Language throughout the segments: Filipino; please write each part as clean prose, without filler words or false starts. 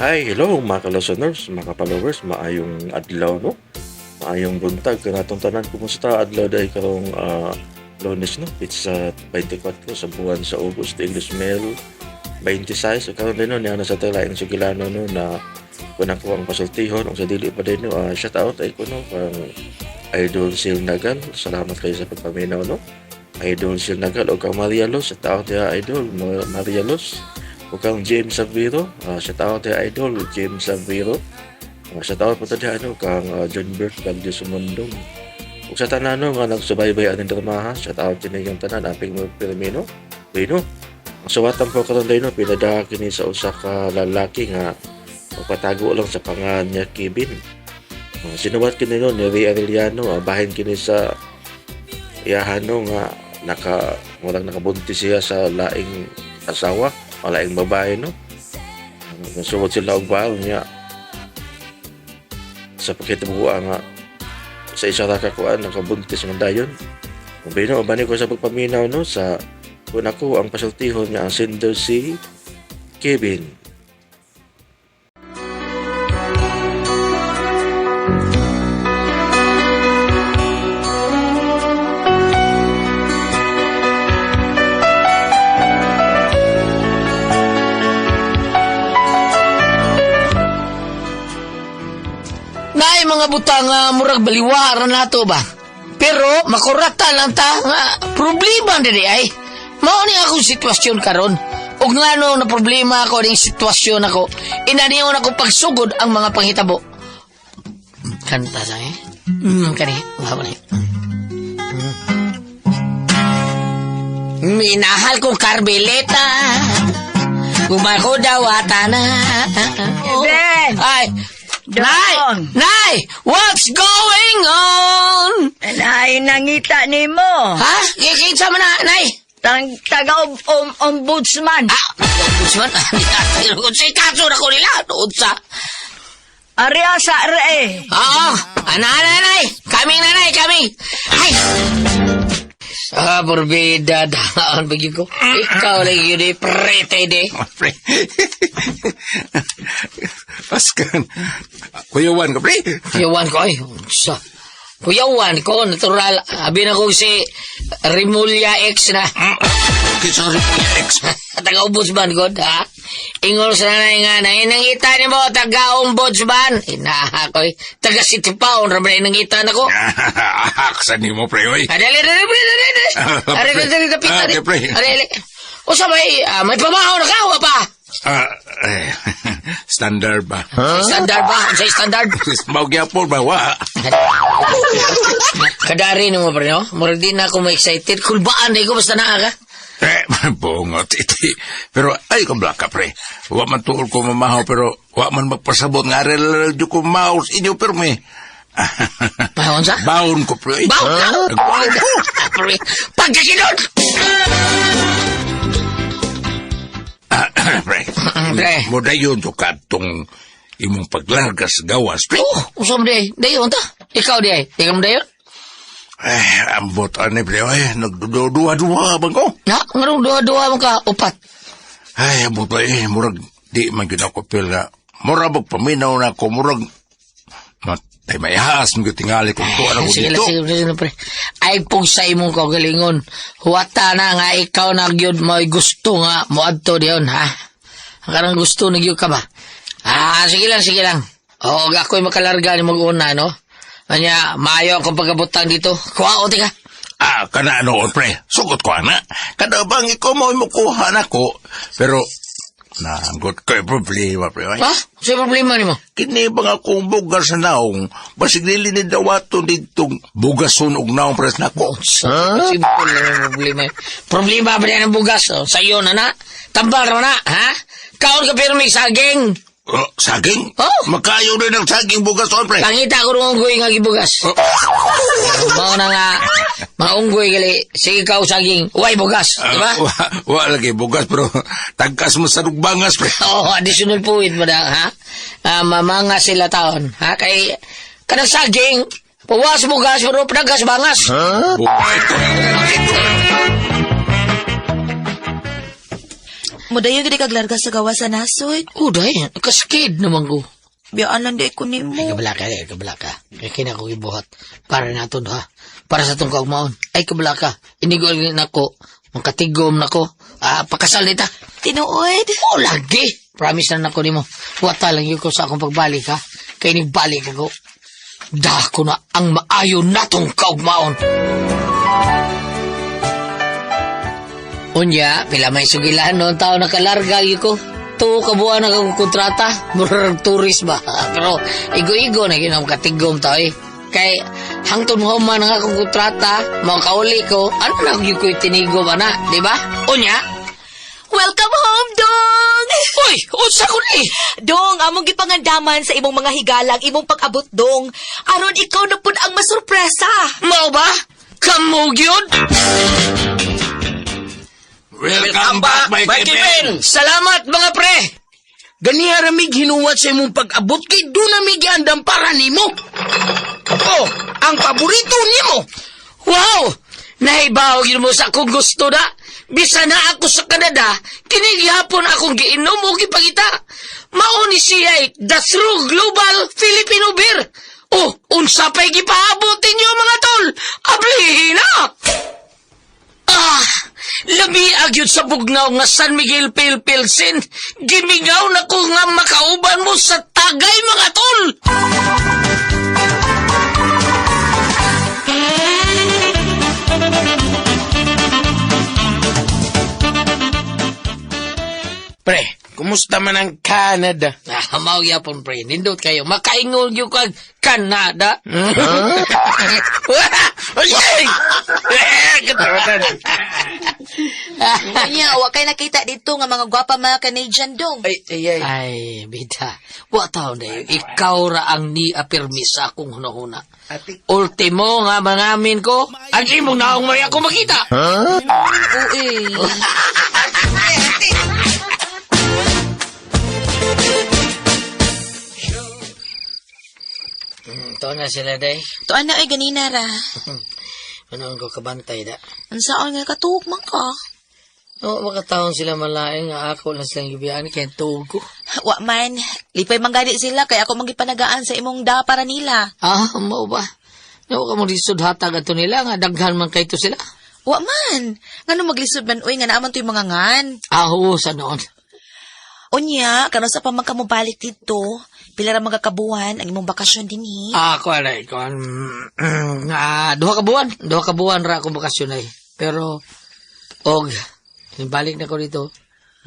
Hi, hello mga ka-listeners, mga ka-followers, maayong adlaw no. Maayong buntag kanatong tanan, kumusta adlaw day karong Lunes no. It's 24 sa buwan sa August, English Mail 26. So karon din no niya sa talaing sugilano no na kun ako ang pasultihon ug sa dili pa din no. Shout out ay kuno kang Idol Sil Nagal. Salamat kayo sa pagpaminaw no. Idol Sil Nagal o kang Maria Los, shout out ya Idol Maria Los. O kang James Saviro, shout out ya Idol James Saviro. Shout out po tayo kang John Bert Bagyo Sumundong. Ug sa tanan no nga nagsubaybay aning drama, shout out din yung tanan aping mo Pilipino. Bueno, ang suwatan ko karon dayno pinada kini sa usa ka lalaki nga magpatago lang sa pangalan niya Kevin. Sinuwat kini no ni Ray Arellano, bahin kini sa iyahano nga walang nakabuntis siya sa laing asawa. Wala yung babae, no? Nasuwad sila og baal niya. Sa pagkitabuha nga sa isa ra ka kuan nakabuntis ng dayon. Kung bino, bani ko sa pagpaminaw, no? Sa kuna ko ang pasultihon niya ang sender si Kevin. Mga butang murag baliwaran nato ba? Pero makurata lang ta nga problema diri ay. Mao ni akong sitwasyon karon. Ug ngano na problema ako ning sitwasyon ako. Inaniyon ako pagsugod ang mga panghitabo. Kanta sa kani, mao ni. Minahal kong Carmeleta. Gumako dawata na. Ben! Ay, Doon. Nay! What's going on? Nay, nangita ni mo. Ha? Kikita mo na, Nay? Taga-ombudsman. Ombudsman? Say kaso na ko nila. Doon sa... Arya sa re. Oo. Nanay. Kaming nanay, kaming. Ay! Borbida, daan bagi ko. Ikaw lang yun eh, prete de. Pre. Paskan. Kuyawan ka, pre. Kuyawan ko, ay. Kuyawan ko, natural. Abi na ko si Rimulya X na. Sorry, X. Taga-ombudsman ko, ha? Ingol sa nanay nga na, inangita ni mo, taga-ombudsman. Inahakoy, taga-sitipaon, ramay inangita na ko. Aksan ni mo, pre, oy. Dali. Ari, pre. O sa may pamahaw na ka, o pa? Standard ba? Standard ba? Sa standard? Magyapol ba, wa? Kadari mo pa rin, no? Murag di na ako ma-excited. Kulbaan na ko, basta naa ka. Bungot iti. Pero ay kung blaka, pre. Wa man tuol ko mamahaw, pero wa man magpasabot nga rin ko mamahaw sa inyo, pero may... Bahon sa? Bahon ko, pre. Bahon ka? Bahon ko. Pagkakinod! Pre. Pre. Muda yun to katong imong paglargas gawas, pre. Usam di. Dayon ta. Ikaw di ay. Ikaw mo dayon? Ambot ane, pre. Ay, nagduwa-duwa bang ko? Na, ngarong duwa-duwa mo ka. Upat. Ay, ambot ba murag di man yun ako pila. Murag magpaminaw na ako, murag matay mayahas, mga tingali kung tuwan ako dito. Sige, pre. Ay, pong sa imong kagalingon. Huwata na nga ikaw na gyud mo gusto nga muadto diyon, ha? Karang gusto na gyud ka ba? Sige lang. O, ako'y makalarga ni mag-una, no? Kanya, maayo akong pagkabutang dito. Kuha o, tika. Kana noon, pre. Sugot ko, ana. Kada bang ikaw mo imukuha na ko. Pero, nanggot ko yung problema, pre. Ha? Sa problema ni mo? Kini bang akong bugas na naong, basig nilin dawaton ditong bugason og naong pres na ko. Simple lang yung problema. Problema ba yan ang bugas? Sa'yo na. Tambal na, ha? Kaon ka pero may saging. Saging? Makayo rin ang saging bugason, pre. Pangita ko nung unggoy nga gibugas. Mao na nga, maunggoy gali. Sige ka saging, uway bugas, di ba? Wa lagi bugas, pero tagkas mo sa rugbangas, pre. Additional puwit mo na, ha? Mamanga sila taon, ha? Kay, kanang saging, puwas bugas, pero panagas bangas. Mudayo gid kag larga sa gawas sa nasod. Uday, kaskid naman ko. Biyaan lang di ko nimo. Ay, kabala ka. Kaya kina ko ibuhat. Para naton ha. Para sa itong kaugmaon. Ay, kabala ka. Inigol na ko. Mangkatigom na ko. Pakasal nita. Tinuod. O, lagi. Promise na nako nimo. Wata lang yun ko sa akong pagbalik ha. Kaya nigbalik ako. Dako na ang maayo natong kaugmaon. Unya, pila may sugilahan noon tao nakalarga yun ko. Tuo kabuan na akong kontrata. Murag turis ba? Pero igo-igo na ginang katigom tao eh. Kay hangtod mo man ang akong kontrata, mga kauli ko, ano na yung ko'y tinigom ana, di ba? Unya? Welcome home, Dong! Uy, unsa ko ni? Dong, among gipangandaman sa imong mga higalang, imong pag-abot, Dong. Aron ikaw na pud ang masurpresa. Mao ba? Kamog yun? Welcome back, my Kevin! Salamat mga pre! Ganiya ramig hinuwat sa imong pag-abot kay doon namig andam para nimo. Oh, ang paborito nimo. Wow! Nahibaw yun mo sa akong gusto na. Bisa na ako sa Canada, kinigihapon akong giinom o gipagita. Mauni siya the true global Filipino beer. Oh, unsa pa'y gipahabotin niyo mga tol? Ablihina! Labi agyod sa bugnaw nga San Miguel Pale Pilsen. Gimingaw na ko nga makauban mo sa tagay mga tol. Pre, kumusta man ang Canada? Mao yapon pre, nindot kayo. Makaingol yung kag Canada. Ay! Katawanan. Nya, wa kay nakita dito nga mga gwapa mga Canadian, Dong. Ay. Ay, bida. Wa taon na yun. Ikaw ra ang ni-apirmi sa akong hunahuna. Ati. Ultimo nga mangamin ko, ang imong naong may ako makita. Uy. Ito na sila, day. Tuan na ay ganina ra. Ano ko kabantay da? Unsaon nga katuog man ka? O, makataon sila malaing nga ako lang silang gibiyaan kaya tuog ko. Wa man, lipay manggani sila kay ako magipanagaan sa imong da para nila. Mao ba? Nawa ka mong lisod hatag ato nila nga daghan man kay to sila. Wa man. Ngano maglisod man uy nga naaman to'y mga ngan. Oo, sa noon. Unya, kano sa pamangka mo balik dito, pila ra mga kabuan ang imong bakasyon dinhi. Ako alay, duha ka buwan ra akong bakasyon ay. Pero, balik na ko dito,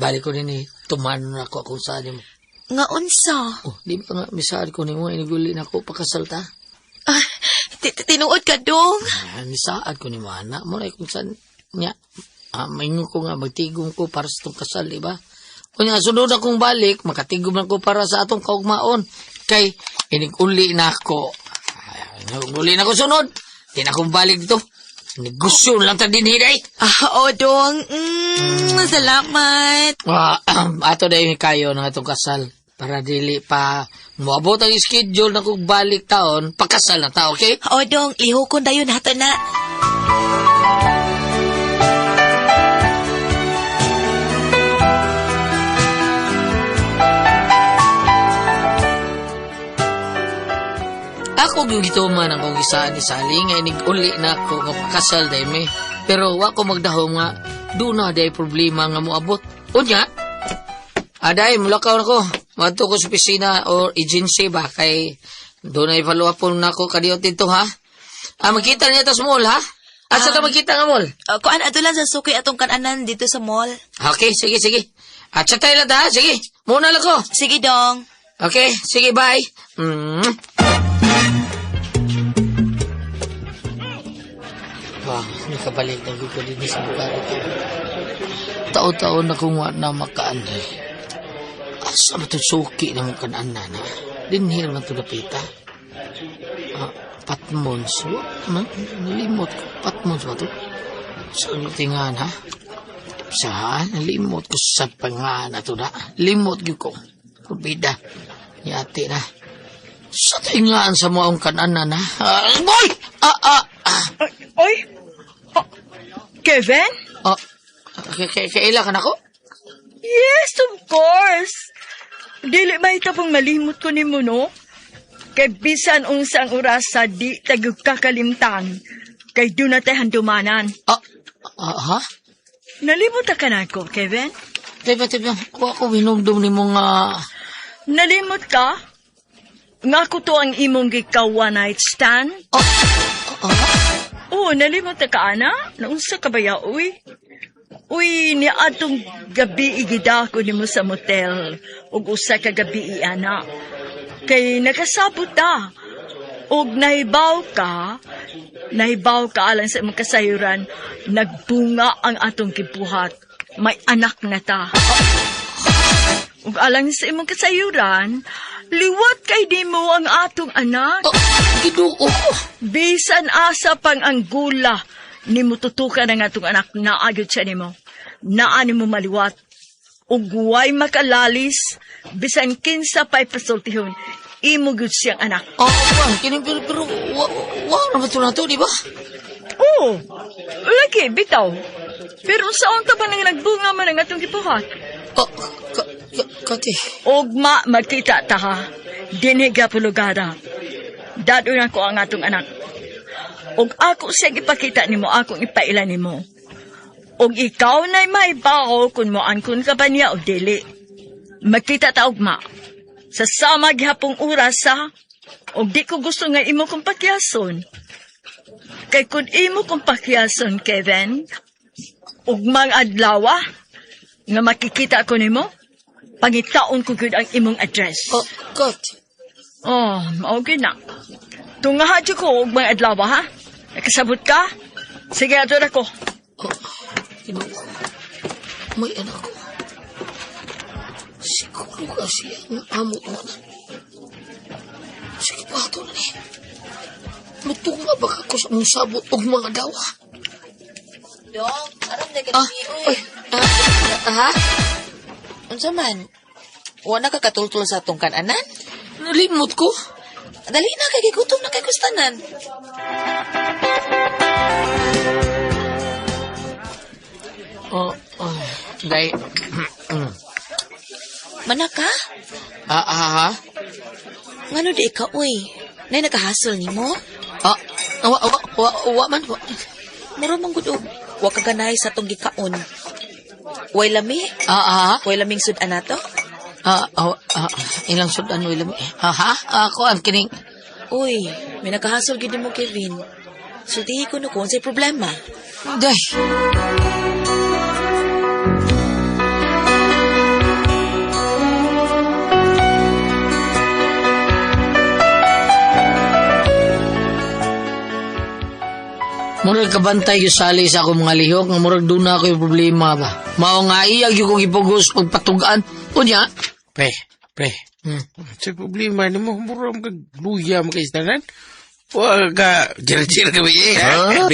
balik ko din tuman na ako kung saan mo. Nga unsa? Oh, di ba nga, misaad ko ni mo, iniguli na ako, pakasalta. Tinuod ka, Dong. Misaad ko ni mo, anak mo, kung saan niya, maingon ko nga, magtigong ko para sa itong kasal, di ba? Kung nga, sunod akong balik, makatigom na ko para sa atong kaugmaon. Kay, iniguli na ako. Iniguli na ako sunod. Di na akong balik dito. Negosyo lang ta din hiday. Dong. Salamat. Ato na yung kayo ng atong kasal. Para dili pa moabot ang schedule na kong balik taon, pakasal na ta, okay? Dong, ihukon dayon hato na. Ako yung gituman ang kong gisaan ni Sally nga inig-uli na ako nga pakasal day me. Pero wa ko magdahom nga doon na day problema nga moabot. Unya, aday mulakaw na ko. Madto ko sa opisina or agency ba kay doon na follow up na ako kadiyot dito ha. Magkita niya ta sa mall ha. Asa ta magkita nga mall? Kuan ato lang sa suki atong kananan dito sa mall. Okay, sige. At sa tayo lang ha, sige. Muna lang ko. Sige, Dong. Okay, sige, bye. Nakabalik na ko din sa lugar ito. Taon-taon na kung na makaan. Asa ba ito suki na mong kanaan na na? Dinhir man ito napita. Patmons. Nalimot ko. Patmons ba ito? Saan yung tingan ha? Saan? Nalimot ko sa pangan na ito na. Limot ko. Kubida. Yati na. Sa tingan sa mga kanaan na na. Boy! Oy! Kevin? Kailan ka na ko? Yes, of course. Dili mahita pong malimot ko ni mo, no? Kay bisan unsang oras sa di tagug kakalimtang. Kay doon natin handumanan. Ha? Nalimot ka na ko, Kevin? Teka, kuha ko hinumdum ni mo nga... Nalimot ka? Nga ko to ang imong gikaw one night stand? Oo, nalimot ka, ana? Naunsa ka ba ya, uy? Uy, niadtong gabi igida ko nimo sa motel. Ug usa ka gabi ana. Kay nakasabot ta. Ug nahibaw ka alang sa imong kasayuran, nagbunga ang atong kibuhat. May anak na ta. Ug alang sa imong kasayuran, liwat kay di mo ang atong anak. Ginoo. Bisan asa pang ang gula, ni mo tutukan ang atong anak na agad siya ni mo. Naan ni mo maliwat. Ug way makalalis, bisan kinsa pa'y pasultihon, imo gud siyang anak. Bang, pero wala naman ito na to, di ba? Oo, lagi, bitaw. Pero saan ta ba nang nagbunga man ang atong gibuhat? Kati. Ugma, magkita ta ha. Diniga pulugada. Dado na ko ang atong anak. Og ako siya ipakita nimo, akong ipaila nimo. Og ikaw na'y may bao kung mo angkon ka ba niya o dili. Magkita ta ugma. Sa sama gihapong oras ha. Og di ko gusto nga imo kong pakyason. Kay kung imo kong pakyason, Kevin, ugmang adlawa, nga makikita ko nimo, pangitaon ko gud ang imong address. Kati. Okay na. Tungahad ko ugmang adlawa ha. Nakasabot ka? Sige, ato na ko. Ginoo. May anak ko. Siguro kasi ang amo mo na. Sige pa ito na eh. Matunga ba ako sa mong sabot o mga dawa? Dong, aram na ganyan uy. Ha? Unsa man? Wala ka katultul sa atong kananan? Nalimot ko. Dali na, kay gigutom na kay kustanan. Day. Manaka? Ha? Ngano di ka, uy? Nay nakahasol ni mo? Wa man. Mura mong gudog. Wa ka ganay sa tong gikaon. Way lami? Way laming sudan nato? Ilang sudan mo ilang. Ako ang kining. Uy, may nakahasol gid mo, Kevin. Sultihi ko na kung sa'y problema. Day. Murag kabantay yung sali sa akong mga lihok, nga murag doon na ako yung problema ba. Mao nga iyag yung kong ipugos pagpatugaan. O niya? Pre. Sa problema ni mo, murang kagluya mo kayo tanan. Huwag ka, jira-jira ka ba eh?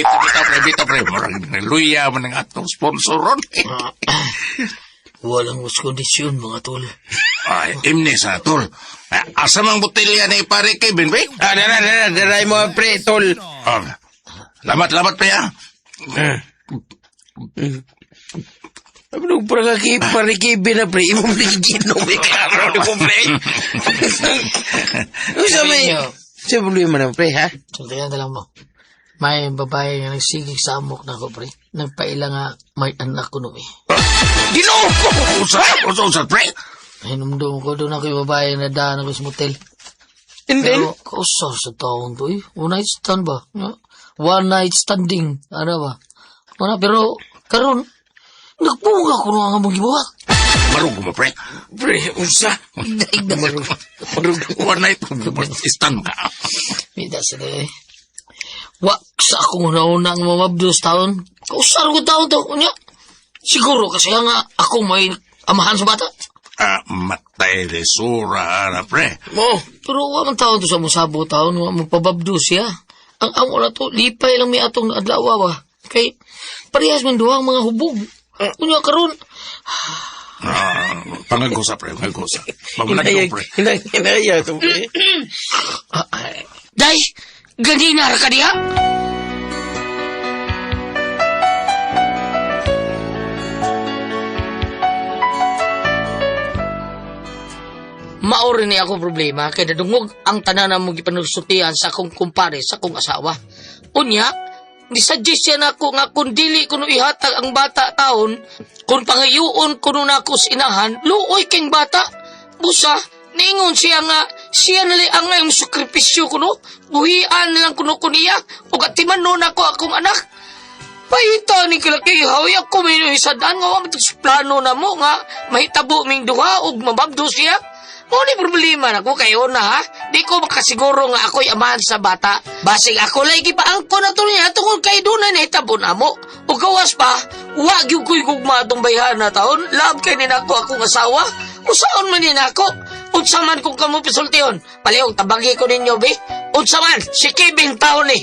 Bito, pre. Murag luya man ang atong sponsoron. Walang was kondisyon, mga tol. Ay, imni sa tol. Asa mang botelya na ipare kay Ben, pre? Daray mo, pre, tol. Lamat pa ya. Ano pa nga parikibi na, pre? Imo mo nagiginom, eh. Karo ni mo, pre. Usa may... Sa problema na, pre, ha? Sundayan na lang mo. May babae nga nagsigig sa amok na ako, pre. Nagpaila nga may anak ko no, eh. Ginoo ko! Usa, pre? Hinumdum ko doon ako yung babae na daan ako sa motel. And then? Pero kausar sa taon to, eh. One night stand ba? One night standing. Ano ba? Pero, karon nagpunga ko nga mong gibuhat. Marug mo, pre. Pre, usa. One night stand ka. Mida sila eh. Wak sa akong una-una ang mamabdos taon. Kausar ko taon to. Unya. Siguro kasi nga ako may amahan sa bata. Matay de sura na, pre. Mo. Pero waman taon to sa musabo taon. Magpababdos siya. Ang amo na to, lipay lang may atong adlaw ba. Kay parehas man duhang mga hubog. Unya karon. Pangagosa, pre. Pangagosa. Mamanagyo, pre. Hinaya to, pre. Day, ganina ra ka diha? Maori ni ako problema kay nadungog ang tanan mo gipanulsutian sa akong kumpare sa akong asawa. Unya, ni-suggest siya na ako nga kung dili kuno ihatag ang bata taon, kung pangayuon kuno na ako sinahan, luoy king bata. Busa, ningon siya nga, siya nali ang ngayong sakripisyo kuno, buhian nilang kuno kuniya, o gatiman nun ako akong anak. Pahita ni kilakihaw, ako may isadan nga, plano na mo nga, mahitabo ming duha, o mababdo siya. Mo ni problema na ko kayo na ha. Di ko makasiguro nga ako'y amahan sa bata. Basig ako lagi pa ang ko na to niya tungkol kay doon na nahitabo na mo. O gawas pa, wag yung ko'y gugma itong bayhan na taon. Love kay ninako akong asawa. Usaon man ninako. Unsa man kung kamo pisultiyon. Palihog, tabagi ko ninyo, be. Unsa man, si Kevin taon eh.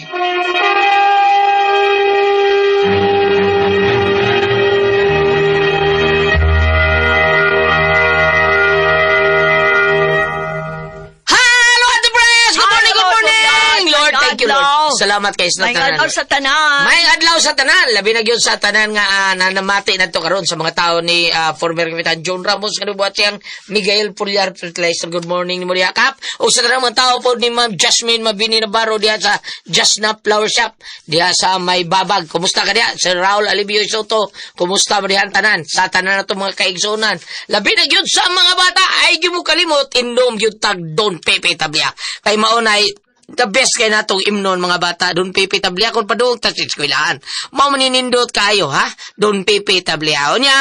Salamat kay sa May tanan. adlaw sa tanan. May adlaw sa tanan. Labi na gyud sa tanan nga nanamati na to karon sa mga tao ni former Kapitan John Ramos nga buhat siyang Miguel Pulgar Fertilizer. Good morning ni Maria Cap. O sa tanang mga tao po ni Ma'am Jasmine Mabini Navarro diha sa Just Snap Flower Shop diha sa May Babag. Kumusta ka diha? Sir Raul Alibio Soto. Kumusta mo diha tanan? Sa tanan na to mga kaigsunan. Labi na gyud sa mga bata ay gyud mo kalimot inom gyud tag Don Pepe Tabia. Kay maunay the best kay natong imnon mga bata. Don Pepe Tablia kung paduog ta sa eskwelahan. Mao maninindot kayo ha. Don Pepe Tablia. Unya,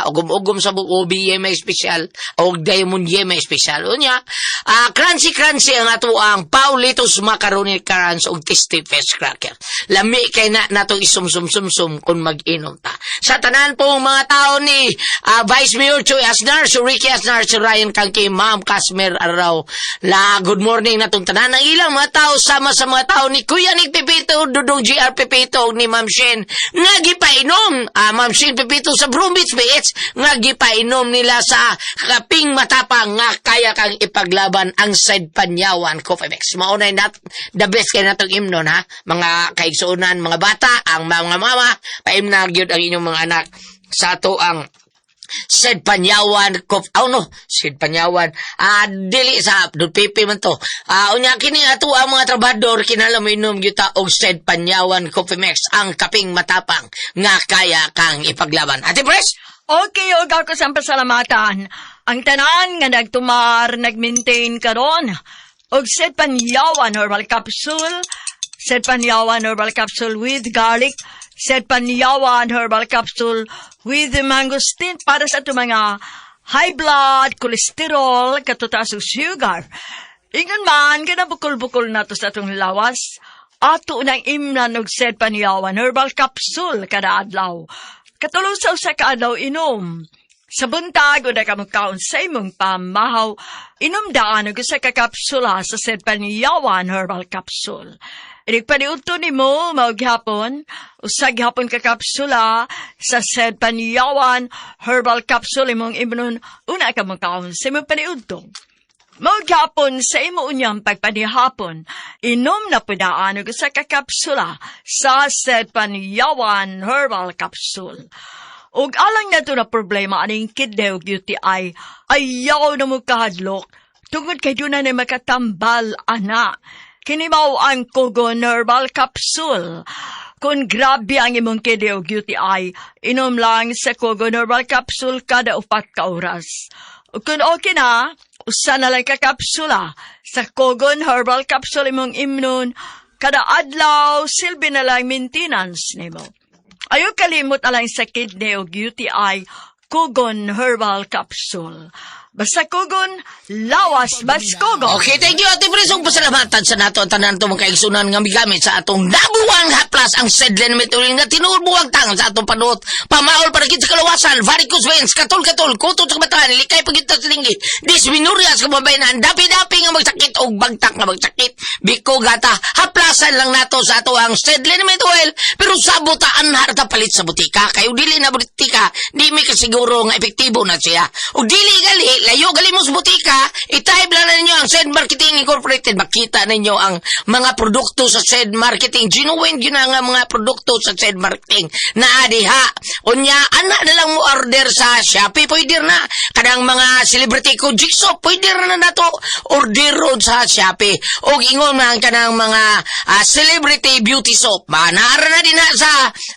ugom-ugom sa buko BMA special o Diamond Yema special. Unya, crunchy ang ato ang Paulitos Macaroni Crunch o Tasty Fish Cracker. Lami kay natong isum-sum-sum kung mag-inom ta. Sa tanan pong mga tao ni Vice Mayor Choy Asnar, si Ricky Asnar, si Ryan Kangki, Ma'am Casmer Araw. Good morning natong tanan. Ang ilang mga tao sama sa mga tao ni Kuya Nick Pepito, Dudong GR Pepito, ni Ma'am Shen, nga gipainom, Ma'am Shen Pepito sa Broombits Beach, nga gipainom nila sa kaping matapang nga kaya kang ipaglaban ang side panyawan Coffee Mix. Maunay the best kay natong imnon ha, mga kaigsuunan, mga bata, ang mga mama, paimna gyud ang inyong mga anak sa ato ang Sid Panyawan, Sid Panyawan, dili sa Don Pepe man to. Unya kini ato ang mga trabador kinahanglan mo inom gyud og Sid Panyawan Coffee Mix, ang kaping matapang nga kaya kang ipaglaban. Ate Pres? Okay, og ako sa pasalamatan. Ang tanan nga nagtumar, nagmaintain karon. Og Sid Panyawan Herbal Capsule, Sid Panyawan Herbal Capsule with garlic, Sid Panyawan Herbal Capsule with mangosteen para sa ito mga high blood, cholesterol, katutaas og sugar. Ingon man, ganabukol-bukol na to sa itong lawas. Ato nang imnan og Sid Panyawan Herbal Capsule kada adlaw. Katulong sa usa ka adlaw inom. Sa buntag, una ka magkaon sa imong pamahaw, inom daan og usa ka kapsula sa Sid Panyawan Herbal Capsule. Inikpaniudto ni mo, maghapon, usag hapon ka kapsula sa Sid Panyawan Herbal Capsule imong imnon, una ka magkaon sa imong paniudto. Maghapon sa imo unyang pagpanihapon, inom na pudaan og usa ka kapsula sa Sid Panyawan Herbal Capsule. Ug alang na ito na problema aning kidney ug UTI, ayaw na mo kahadlok, tungod kay doon na makatambal, ana. Kinimaw ang Kogon Herbal Capsule. Kung grabe ang imong kidney ug UTI, inom lang sa Kogon Herbal Capsule kada 4 ka oras. Ug kung okay na, usa na lang ka kapsula sa Kogon Herbal Capsule imong imnon, kada adlaw silbi na lang maintenance nimo. Ayaw kalimot alang sa kidney o UTI, Kogon Herbal Capsule. Basta Kogon, lawas bas Kogon. Okay, thank you, Ate Pres. Ang pasalamatan sa nato ang tanan itong mga kaigsunan nga migamit sa atong nabuwang haplas ang sedlen metulin nga tinubuwag tangan sa atong panuot. Pamaol para kita sa kalawasan, varicose veins, katol-katol, kutot sa kabataan, likay pagkita sa linggi, dysmenorrhea sa kababayanan, dapi-dapi nga magsakit o bagtak nga magsakit, biko gata, haplasan lang nato sa ato ang sedlen metuel, pero sabutaan harta palit sa butika. Kayo dili na butika, di may kasiguro nga epektibo na siya. O dili gali, layo gali mo sa butika, itype lang na ninyo ang Send Marketing Incorporated. makita ninyo ang mga produkto sa said marketing. Genuine yun ang mga produkto sa said marketing na adiha. Unya, ana na lang mo order sa Shopee, pwede na. Kadang mga celebrity ko, jigsaw, pwede na nato order ron sa Shopee. O ingon man kanang mga celebrity beauty soap. Manara na din na sa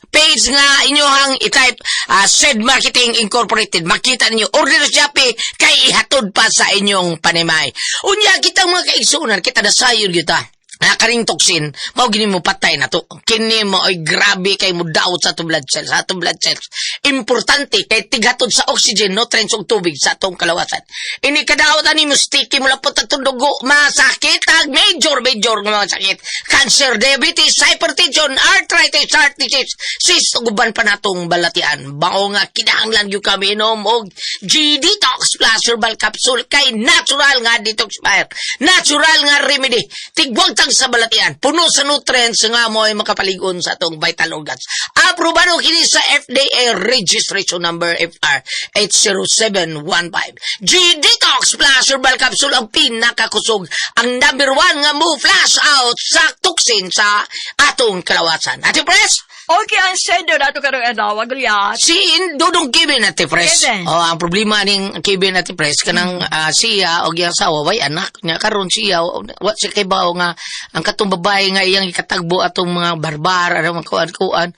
page nga inyohang i-type said marketing incorporated. Makita ninyo, order sa Shopee, kay ihatod pa sa inyong panimay. Unya, kitang mga kaigsunan, kita nasayon kita. Karing toksin, mao gini mo patay na to. Kini mo ay grabe kay mo daot sa atong blood cells. Sa atong blood cells, importante kay tighatod sa oxygen, nutrients ug tubig sa atong kalawasan. Ini kadaot ani mo sticky mo lapot atong dugo, masakit ag major nga mga sakit. Cancer, diabetes, hypertension, arthritis, heart disease, cyst ug uban pa natong balatian. Bao nga kinahanglan gyud kami inom og G-Detox Plus Herbal Capsule kay natural nga detoxifier, natural nga remedy. Tigwag sa balatian, puno sa nutrients nga mo ay makapaligon sa atong vital organs. Aprobado kini sa FDA registration number FR 80715. G-Detox Plus Herbal Capsule ang pinakakusog, ang number 1 nga mo flash out sa toxin sa atong kalawasan. Ate Pres, Okay, ang sendo na ito karong adawa, Gulyat. si Dudong Kevin Ate Pres. Kevin. Ang problema ning Kevin Ate Pres kanang siya og iyang asawa way anak nya karon siya wa siya kay bao nga ang katong babae nga iyang ikatagbo atong mga barbar ano mga kuan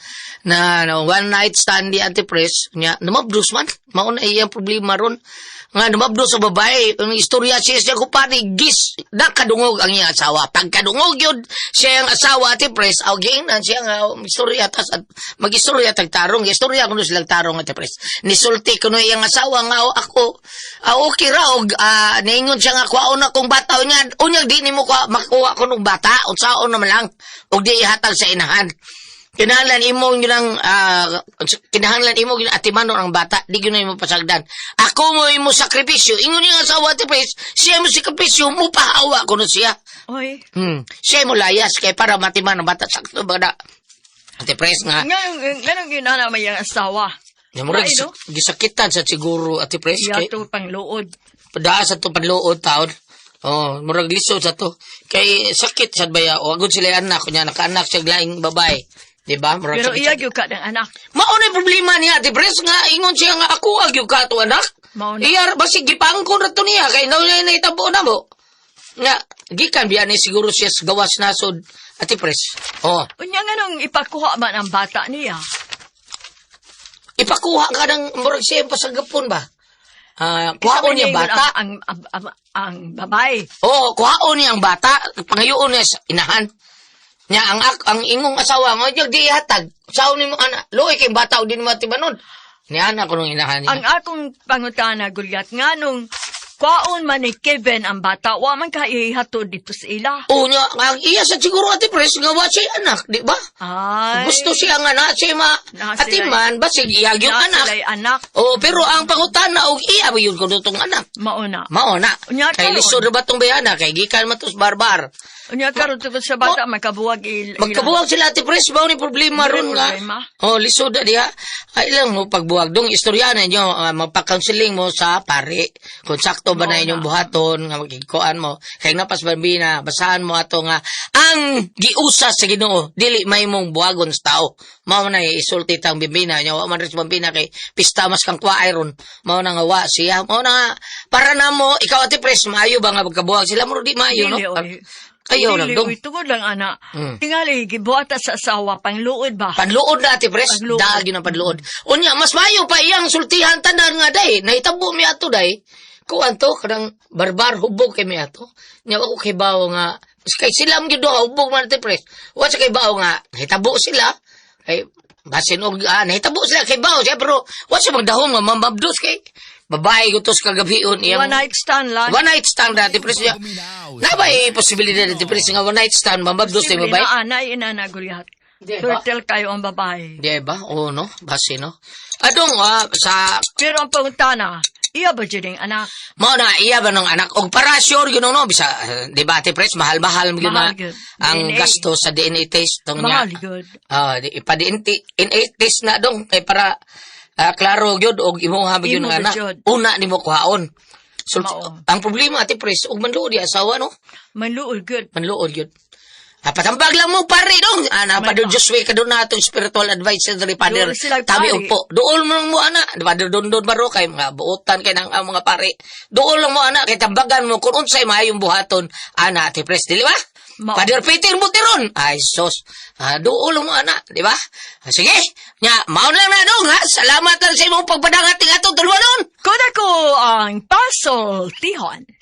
na one night stand di Ate Pres nya namabdos man mao na iyang problema ron nga namabdos sa babae ang istorya siya ko pari gis nakadungog ang iyang asawa pagkadungog yun siya ang asawa Ate Pres aw giingnan siya nga istorya tas magistorya tagtarong istorya kuno silang tarong Ate Pres nisulti kuno iyang asawa nga ako okay ra og niingon siya nga kuhaon na kong bata unya di nimo makuha ko ng bata unsaon naman lang og di ihatag sa inahan. Kinahanglan imo gyud kinahanglan imo gyud atimanon ang bata, di gyud imo pasagdan. Ako mo imo sakripisyo, ingon niya asawa Ate Pres, siya mo sakripisyo mo pahawa kuno siya. Oy. Siya mo layas kay para matiman ang bata sakto ba Ate Pres nga. Ganong ginana may ang asawa. Murag Ay, no? gisakitan sa siguro Ate Pres kay Yato pangluod. pada sa to panluod taon. Oh, murag lisod sa to. Kay sakit sad baya o agud sila anak kunya nakaanak siya laing babae. Di ba? Murag Pero sakit iya sa- gyud ka ng anak. Mao na problema niya, Ate Pres, nga ingon siya nga ako agyo ka to anak. Mao na. Iyar basig gipangko na to niya kay naw niya nahitabo na mo. Nga gikan biya ni siguro siya sa gawas nasod Ate Pres. Oh, Unya nganong ipakuha man ang bata niya. ipakuha ka ng murag siya pasagapon ba? Kuhaon niya bata. Ang babae. Oo, kuhaon niya ang bata, pangayoon niya sa inahan. Nya ang ingong asawa mo jud di hatag. Saon nimo ana, luoy kay bata o din mo tibanon. Ni ana ko nung inahan niya. Ang akong pangutana, Gulyat, nganong kwaon man ni Kevin ang bata, wa man ka ihatod dito sa ila. Unya, ang iya sa siguro Ate Pres nga wa siya anak, di ba? Ay. Gusto siya nga na siya Na sila- atiman ba sige iyag yung Na anak. sila'y anak. Oh, pero ang pangutana og iya ba yun ko dutong anak. Mauna. Mao na. Unya, Kay karon. lisod na ba tong bayana kay gikan man tos barbar. Unya karon tungkol sa bata, makabuwag Magkabuwag sila Ate Pres mao ni problema May ron nga. problema. Oh, lisod na diha. Ay lang mo pagbuwag dong istorya ninyo magpa-counseling mo sa pare. Kung sakto ba na Mao inyong na. buhaton nga magikuan mo. Kay napas bambina basahan mo ato nga ang giusa sa Ginoo dili may mong buwagon sa tao. Mao na isulti tang bambina nya wa man rin sa bambina kay pista mas kang kuwaay ron. Mao na nga wa siya. Mao na nga para namo ikaw Ate Pres maayo ba nga magkabuwag sila mo di maayo no? Ayaw lang dong. Tungod lang, ana. Tingali, gibuhata sa asawa, pangluod ba? Panluod na Ate Pres, Panluod. dagi na panluod. Unya, mas mayo pa iyang sultihan tanan nga day. Nahitabo mi ato day. Kuan to, kadang barbar hubog kay mi ato. Nya ako kay bawo nga, kay sila ang gido hubog man Ate Pres. Wa sa kay bawo nga, nahitabo sila. Kay basin og nahitabo sila kay bawo siya pero wa sa magdahom nga mamabdos kay babae gutos kagabion iyang One night stand lang. one night stand Ate Pres niya. Na ba posibilidad Ate Pres nga one night stand mamabdos tay Siyempre, babae? na anay, ina Gulyat. Di ba? Turtle kayo ang babae. Di ba? Oo, no? Basi, no? Adong, sa... Pero ang pangutana, iya ba dyan anak? Mao na, iya ba ng anak? Og para sure, yun, no? Bisa, di ba, Ate Pres? Mahal-mahal yun na Mahal yun. ang DNA. gasto sa DNA test. Tong Mahal, niya. good. DNA test na dong. Kay para, klaro yun, og imuha ba yun Imo ang ba anak. yun? Una ni mo kuhaon. Mao. ang problema, Ate Pres, ug manluod di asawa, no? Manluol good. Manluod yun. Patambag lang mo, pare, no? Padre Josue, ka doon na itong spiritual advisor dari Padre. Doon sila, Tabi pare. po. Doon mo lang mo, ana. Padre Dondon Baro, kay mga buotan, kay ng mga pare. Doon lang mo, ana. Kay tambagan mo, kung unsay mahayong buhaton, ana, Ate Pres, di ba? Padre Peter Buteron. Ay, sos. Doon lang mo, ana. Di ba? Sige. Nya, maon lang na, dong, ha? Salamat lang sa imong pagpadangat ng atong dalawa noon. Kung ako ang Pasol Tihon.